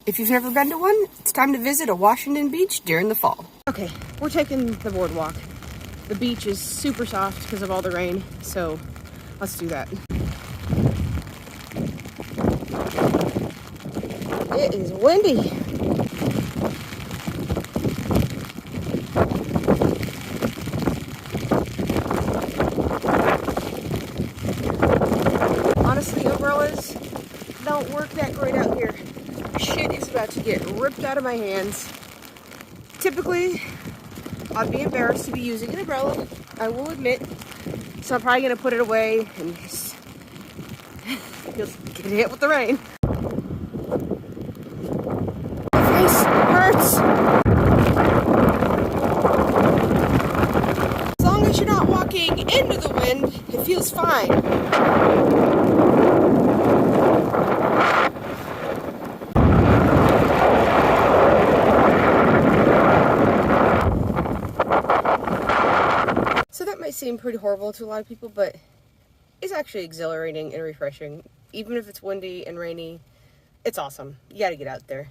If you've never been to one, it's time to visit a Washington beach during the fall. Okay, we're taking the boardwalk. The beach is super soft because of all the rain, so let's do that. It is windy. Honestly, umbrellas don't work that great out here. Shit is about to get ripped out of my hands. Typically, I'd be embarrassed to be using an umbrella, I will admit. So I'm probably gonna put it away and just get hit with the rain. My face hurts. As long as you're not walking into the wind, it feels fine. So that might seem pretty horrible to a lot of people, but it's actually exhilarating and refreshing. Even if it's windy and rainy, it's awesome. You gotta get out there.